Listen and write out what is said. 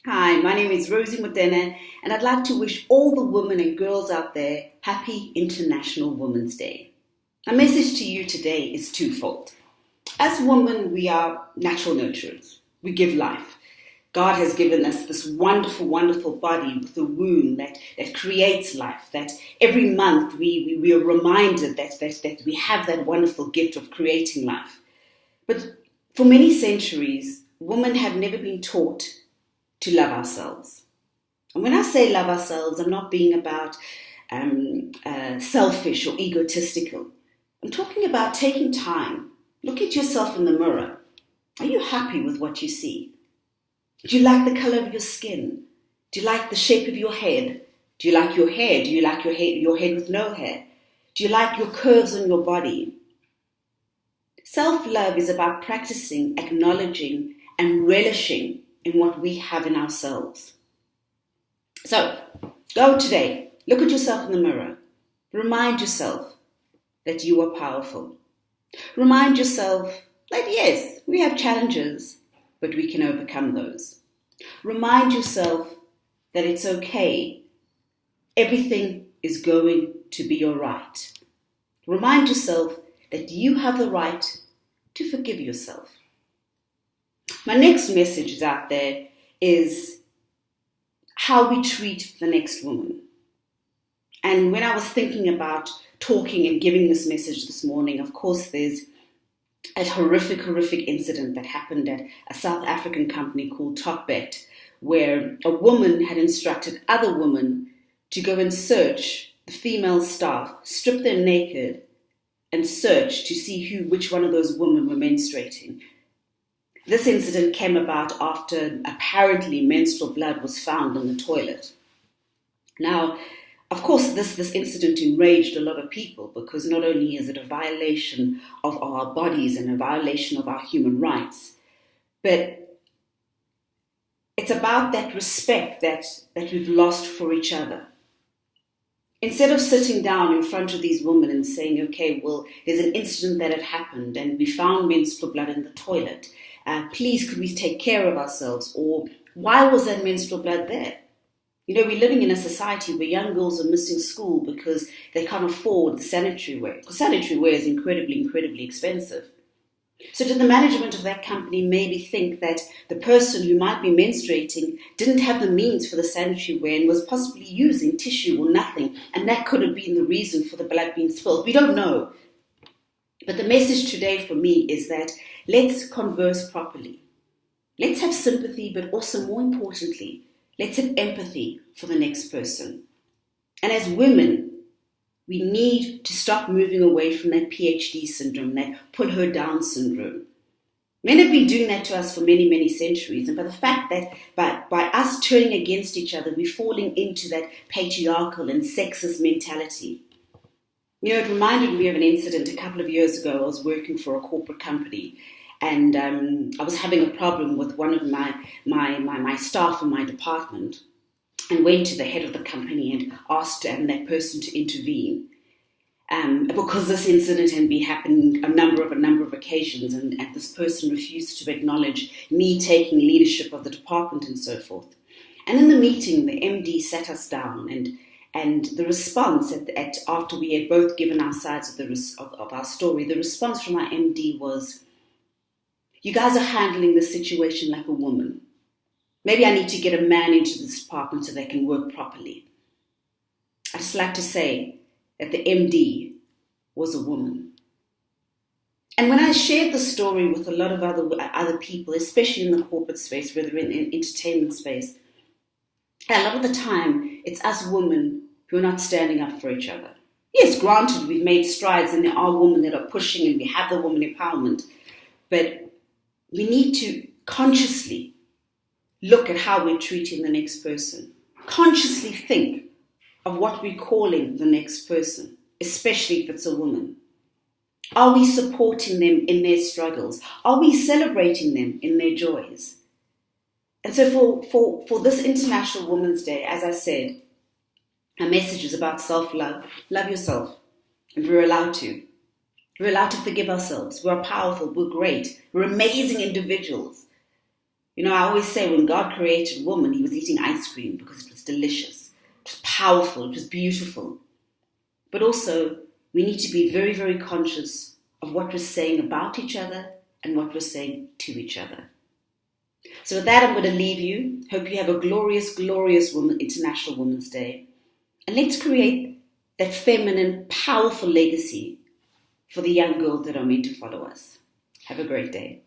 Hi, my name is Rosie Motene, and I'd like to wish all the women and girls out there happy International Women's Day. My message to you today is twofold. As women, we are natural nurturers. We give life. God has given us this wonderful, wonderful body with a womb that creates life, that every month we are reminded that we have that wonderful gift of creating life. But for many centuries, women have never been taught to love ourselves. And when I say love ourselves, I'm not being about selfish or egotistical. I'm talking about taking time. Look at yourself in the mirror. Are you happy with what you see? Do you like the color of your skin? Do you like the shape of your head? Do you like your hair? Do you like your head with no hair? Do you like your curves on your body? Self-love is about practicing, acknowledging, and relishing in what we have in ourselves. So, go today, look at yourself in the mirror. Remind yourself that you are powerful. Remind yourself that yes, we have challenges, but we can overcome those. Remind yourself that it's okay. Everything is going to be all right. Remind yourself that you have the right to forgive yourself. My next message out there is how we treat the next woman. And when I was thinking about talking and giving this message this morning, of course, there's a horrific incident that happened at a South African company called Topbet, where a woman had instructed other women to go and search the female staff, strip them naked, and search to see which one of those women were menstruating. This incident came about after apparently menstrual blood was found in the toilet. Now, of course, this incident enraged a lot of people because not only is it a violation of our bodies and a violation of our human rights, but it's about that respect that we've lost for each other. Instead of sitting down in front of these women and saying, okay, well, there's an incident that had happened and we found menstrual blood in the toilet. Please, could we take care of ourselves? Or why was that menstrual blood there? You know, we're living in a society where young girls are missing school because they can't afford the sanitary wear. Because sanitary wear is incredibly expensive. So did the management of that company maybe think that the person who might be menstruating didn't have the means for the sanitary wear and was possibly using tissue or nothing, and that could have been the reason for the blood being spilled? We don't know. But the message today for me is that let's converse properly. Let's have sympathy, but also more importantly, let's have empathy for the next person. And as women, we need to stop moving away from that PhD syndrome, that pull her down syndrome. Men have been doing that to us for many centuries. And by the fact that by us turning against each other, we're falling into that patriarchal and sexist mentality. You know, it reminded me of an incident a couple of years ago. I was working for a corporate company and I was having a problem with one of my staff in my department, and went to the head of the company and asked that person to intervene because this incident had been happening a number of occasions, and this person refused to acknowledge me taking leadership of the department and so forth. And in the meeting, the MD sat us down, and the response after we had both given our sides of our story, the response from our MD was, "You guys are handling this situation like a woman. Maybe I need to get a man into this department so they can work properly." I just like to say that the MD was a woman. And when I shared the story with a lot of other people, especially in the corporate space, whether in entertainment space, a lot of the time it's us women who are not standing up for each other. Yes, granted, we've made strides and there are women that are pushing and we have the woman empowerment, but we need to consciously look at how we're treating the next person. Consciously think of what we're calling the next person, especially if it's a woman. Are we supporting them in their struggles? Are we celebrating them in their joys? And so for this International Women's Day, as I said, our message is about self-love. Love yourself. And we're allowed to. We're allowed to forgive ourselves. We're powerful. We're great. We're amazing individuals. I always say when God created woman, he was eating ice cream because it was delicious, it was powerful, it was beautiful. But also, we need to be very, very conscious of what we're saying about each other and what we're saying to each other. So with that, I'm going to leave you. Hope you have a glorious, glorious International Women's Day. And let's create that feminine, powerful legacy for the young girls that are meant to follow us. Have a great day.